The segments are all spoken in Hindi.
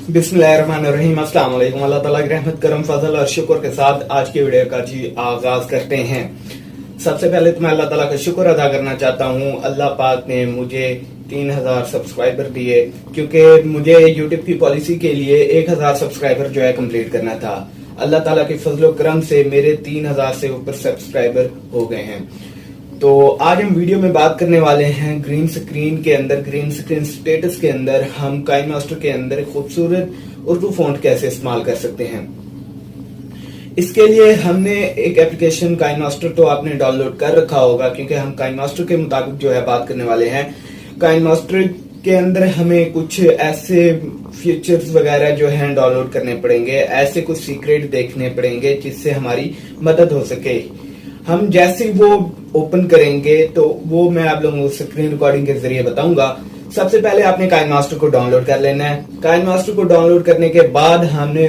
बिस्मिल्लाहिर्रहमानिर्रहीम। अस्सलाम वालेकुम। अल्लाह ताला की रहमत करम फजल और शुक्र के साथ आज की वीडियो का जी आगाज करते हैं। सबसे पहले तो मैं अल्लाह ताला का शुक्र अदा करना चाहता हूँ। अल्लाह पाक ने मुझे 3000 सब्सक्राइबर दिए, क्योंकि मुझे यूट्यूब की पॉलिसी के लिए 1000 सब्सक्राइबर जो है कंप्लीट करना था। अल्लाह ताला के फजलो करम से मेरे 3000 से ऊपर सब्सक्राइबर हो गए हैं। तो आज हम वीडियो में बात करने वाले हैं ग्रीन स्क्रीन के अंदर, ग्रीन स्क्रीन स्टेटस के अंदर हम काइनमास्टर के अंदर खूबसूरत उर्दू फॉन्ट कैसे इस्तेमाल कर सकते हैं। इसके लिए हमने एक एप्लीकेशन काइनमास्टर तो आपने डाउनलोड कर रखा होगा, क्योंकि हम काइनमास्टर के मुताबिक जो है बात करने वाले हैं। काइनमास्टर के अंदर हमें कुछ ऐसे फीचर्स वगैरह जो हैं डाउनलोड करने पड़ेंगे, ऐसे कुछ सीक्रेट देखने पड़ेंगे जिससे हमारी मदद हो सके। हम जैसे वो ओपन करेंगे तो वो मैं आप लोगों को स्क्रीन रिकॉर्डिंग के जरिए बताऊंगा। सबसे पहले आपने काइनमास्टर को डाउनलोड कर लेना है। काइनमास्टर को डाउनलोड करने के बाद हमने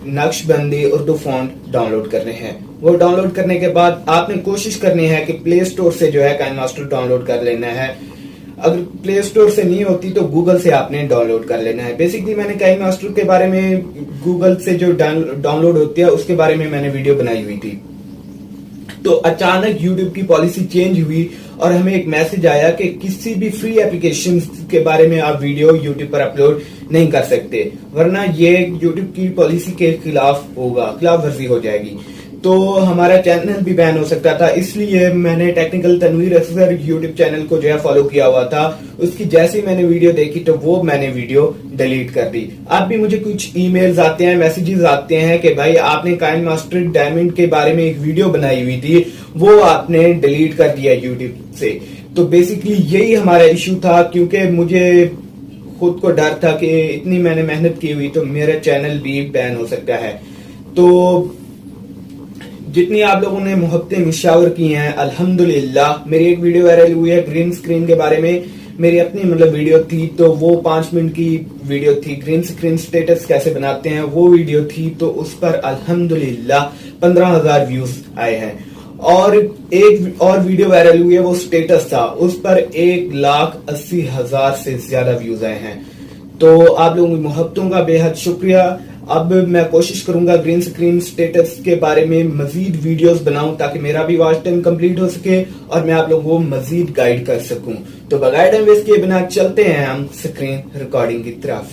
नक्शबंदी उर्दू फॉन्ट डाउनलोड करने हैं। वो डाउनलोड करने के बाद आपने कोशिश करनी है कि प्ले स्टोर से जो है काइनमास्टर डाउनलोड कर लेना है। अगर प्ले स्टोर से नहीं होती तो गूगल से आपने डाउनलोड कर लेना है। बेसिकली मैंने काइनमास्टर के बारे में गूगल से जो डाउनलोड होती है उसके बारे में मैंने वीडियो बनाई हुई थी। तो अचानक YouTube की पॉलिसी चेंज हुई और हमें एक मैसेज आया कि किसी भी फ्री एप्लीकेशन के बारे में आप वीडियो YouTube पर अपलोड नहीं कर सकते, वरना ये YouTube की पॉलिसी के खिलाफ होगा, खिलाफ वर्जी हो जाएगी। तो हमारा चैनल भी बैन हो सकता था। इसलिए मैंने technical Tanveer Akhtar YouTube channel को जो है फॉलो किया हुआ था। उसकी जैसे ही मैंने वीडियो देखी तो वो मैंने वीडियो डिलीट कर दी। अब भी मुझे कुछ ईमेल्स आते हैं, मैसेजेस आते हैं कि भाई आपने काइनमास्टर डायमंड के बारे में एक वीडियो बनाई हुई थी, वो आपने डिलीट कर दिया यूट्यूब से। तो बेसिकली यही हमारा इश्यू था, क्योंकि मुझे खुद को डर था कि इतनी मैंने मेहनत की हुई तो मेरा चैनल भी बैन हो सकता है। तो जितनी आप लोगों ने मोहब्बतें मिशावर की हैं, अल्हम्दुलिल्लाह। मेरी एक वीडियो वायरल हुई है ग्रीन स्क्रीन के बारे में, मेरी अपनी वीडियो थी, तो वो 5 मिनट की वीडियो थी। ग्रीन स्क्रीन स्टेटस कैसे बनाते हैं वो वीडियो थी, तो उस पर अल्हम्दुलिल्लाह 15,000 व्यूज आए हैं। और एक और वीडियो वायरल हुई है, वो स्टेटस था, उस पर 1,80,000 से ज्यादा व्यूज आए हैं। तो आप लोगों की मोहब्बतों का बेहद शुक्रिया। अब मैं कोशिश करूंगा ग्रीन स्क्रीन स्टेटस के बारे में मजीद वीडियोस बनाऊं, ताकि मेरा भी वॉच टाइम कंप्लीट हो सके और मैं आप लोगों को मजीद गाइड कर सकूं। तो बगैर टाइम वेस्ट किए बिना चलते हैं हम स्क्रीन रिकॉर्डिंग की तरफ।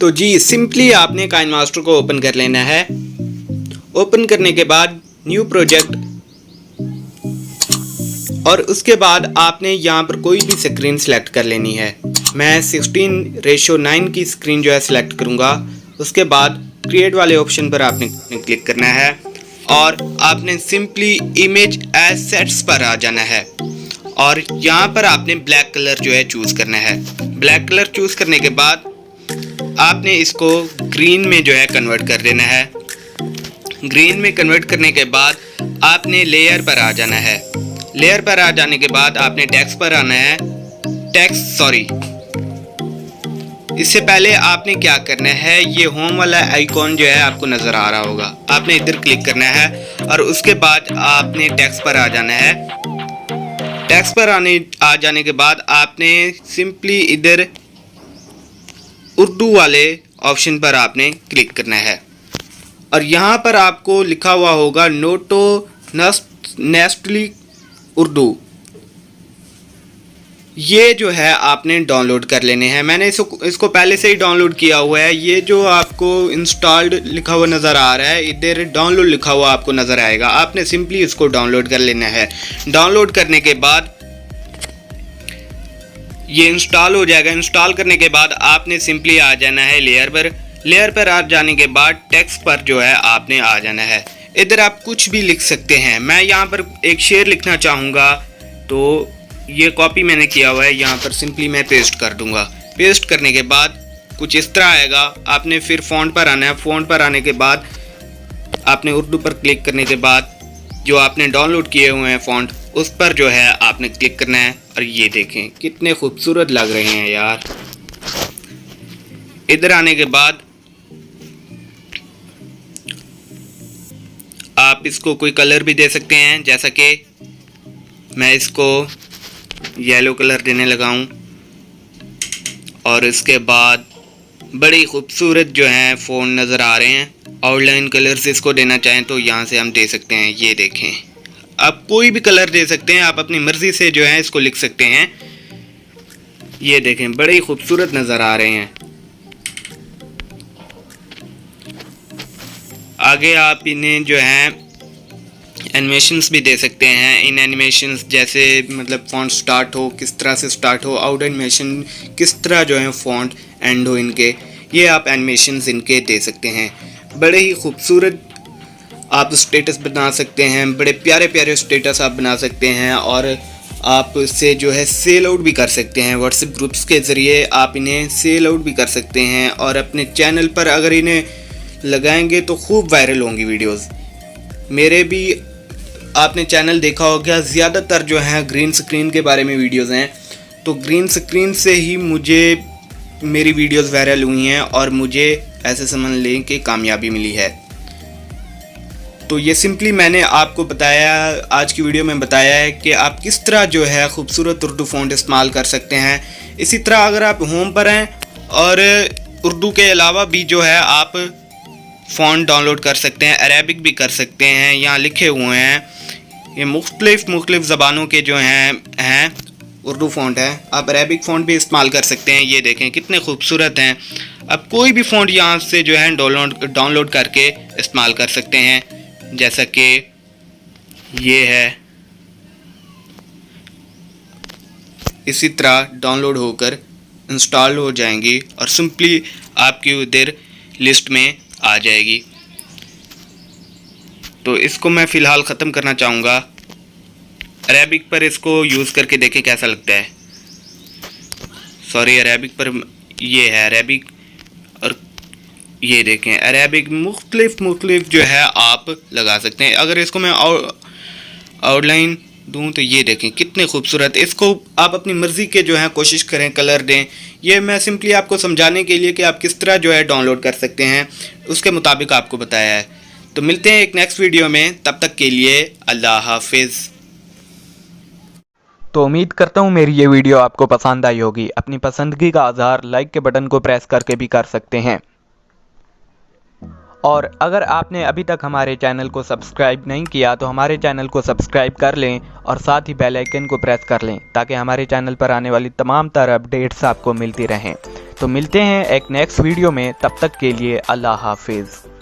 तो जी सिंपली आपने काइनमास्टर को ओपन कर लेना है। ओपन करने के बाद न्यू प्रोजेक्ट, और उसके बाद आपने यहाँ पर कोई भी स्क्रीन सेलेक्ट कर लेनी है। मैं 16:9 की स्क्रीन जो है सिलेक्ट करूँगा। उसके बाद क्रिएट वाले ऑप्शन पर आपने क्लिक करना है और आपने सिंपली इमेज एज सेट्स पर आ जाना है और यहाँ पर आपने ब्लैक कलर जो है चूज़ करना है। ब्लैक कलर चूज़ करने के बाद आपने इसको ग्रीन में जो है कन्वर्ट कर देना है। ग्रीन में कन्वर्ट करने के बाद आपने लेयर पर आ जाना है। लेयर पर आ जाने के बाद आपने टेक्स्ट पर आना है। इससे पहले आपने क्या करना है, ये होम वाला आइकॉन जो है आपको नज़र आ रहा होगा, आपने इधर क्लिक करना है और उसके बाद आपने टेक्स्ट पर आ जाना है। टेक्स्ट पर आ जाने के बाद आपने सिंपली इधर उर्दू वाले ऑप्शन पर आपने क्लिक करना है और यहाँ पर आपको लिखा हुआ होगा नोटो नेस्टली उर्दू। ये जो है आपने डाउनलोड कर लेने हैं। मैंने इसको पहले से ही डाउनलोड किया हुआ है। ये जो आपको इंस्टॉल्ड लिखा हुआ नज़र आ रहा है, इधर डाउनलोड लिखा हुआ आपको नज़र आएगा। आपने सिंपली इसको डाउनलोड कर लेना है। डाउनलोड करने के बाद ये इंस्टॉल हो जाएगा। इंस्टॉल करने के बाद आपने सिंपली आ जाना है लेयर पर। लेयर पर आ जाने के बाद टेक्स्ट पर जो है आपने आ जाना है। इधर आप कुछ भी लिख सकते हैं। मैं यहाँ पर एक शेर लिखना चाहूँगा, तो ये कॉपी मैंने किया हुआ है, यहाँ पर सिंपली मैं पेस्ट कर दूँगा। पेस्ट करने के बाद कुछ इस तरह आएगा। आपने फिर फ़ॉन्ट पर आना है। फ़ॉन्ट पर आने के बाद आपने उर्दू पर क्लिक करने के बाद जो आपने डाउनलोड किए हुए हैं फ़ॉन्ट, उस पर जो है आपने क्लिक करना है और ये देखें कितने खूबसूरत लग रहे हैं यार। इधर आने के बाद आप इसको कोई कलर भी दे सकते हैं, जैसा कि मैं इसको येलो कलर देने लगा हूँ और इसके बाद बड़ी खूबसूरत जो हैं फ़ॉन्ट नज़र आ रहे हैं। आउटलाइन कलर्स इसको देना चाहें तो यहाँ से हम दे सकते हैं। ये देखें, आप कोई भी कलर दे सकते हैं, आप अपनी मर्ज़ी से जो है इसको लिख सकते हैं। ये देखें, बड़े खूबसूरत नज़र आ रहे हैं। आगे आप इन्हें जो है एनिमेशंस भी दे सकते हैं। इन एनिमेशंस जैसे मतलब फ़ॉन्ट स्टार्ट हो, किस तरह से स्टार्ट हो, आउट एनिमेशन किस तरह जो है फ़ॉन्ट एंड हो इनके, ये आप एनिमेशंस इनके दे सकते हैं। बड़े ही खूबसूरत आप स्टेटस बना सकते हैं, बड़े प्यारे प्यारे स्टेटस आप बना सकते हैं और आप इससे जो है सेल आउट भी कर सकते हैं। व्हाट्सएप ग्रुप्स के ज़रिए आप इन्हें सेल आउट भी कर सकते हैं और अपने चैनल पर अगर इन्हें लगाएंगे तो खूब वायरल होंगी वीडियोस। मेरे भी आपने चैनल देखा होगा, ज़्यादातर जो है ग्रीन स्क्रीन के बारे में वीडियोस हैं, तो ग्रीन स्क्रीन से ही मुझे मेरी वीडियोस वायरल हुई हैं और मुझे ऐसे समझ लें कि कामयाबी मिली है। तो ये सिंपली मैंने आपको बताया, आज की वीडियो में बताया है कि आप किस तरह जो है खूबसूरत उर्दू फ़ॉन्ट इस्तेमाल कर सकते हैं। इसी तरह अगर आप होम पर हैं और उर्दू के अलावा भी जो है आप फ़ॉन्ट डाउनलोड कर सकते हैं, अरेबिक भी कर सकते हैं, यहाँ लिखे हुए हैं। ये मुख्तलिफ़ ज़बानों के जो हैं उर्दू फ़ॉन्ट है। आप अरेबिक फ़ॉन्ट भी इस्तेमाल कर सकते हैं। ये देखें कितने खूबसूरत हैं। आप कोई भी फ़ॉन्ट यहाँ से जो है डाउनलोड करके इस्तेमाल कर सकते हैं, जैसा कि ये है। इसी तरह डाउनलोड होकर इंस्टॉल हो जाएंगी और सिंपली आपकी उधर लिस्ट में आ जाएगी। तो इसको मैं फ़िलहाल ख़त्म करना चाहूँगा। अरेबिक पर इसको यूज़ करके देखें कैसा लगता है। सॉरी, अरेबिक पर ये है अरेबिक, और ये देखें अरेबिक मुख्तलिफ जो है आप लगा सकते हैं। अगर इसको मैं आउटलाइन दूं तो ये देखें कितने खूबसूरत। इसको आप अपनी मर्ज़ी के जो है कोशिश करें कलर दें। ये मैं सिंपली आपको समझाने के लिए कि आप किस तरह जो है डाउनलोड कर सकते हैं उसके मुताबिक आपको बताया है। तो मिलते हैं एक नेक्स्ट वीडियो में, तब तक के लिए अल्लाह हाफिज़। तो उम्मीद करता हूँ मेरी ये वीडियो आपको पसंद आई होगी। अपनी पसंदगी का इज़हार लाइक के बटन को प्रेस करके भी कर सकते हैं। और अगर आपने अभी तक हमारे चैनल को सब्सक्राइब नहीं किया तो हमारे चैनल को सब्सक्राइब कर लें और साथ ही बेल आइकन को प्रेस कर लें ताकि हमारे चैनल पर आने वाली तमाम तरह अपडेट्स आपको मिलती रहें। तो मिलते हैं एक नेक्स्ट वीडियो में, तब तक के लिए अल्लाह हाफिज़।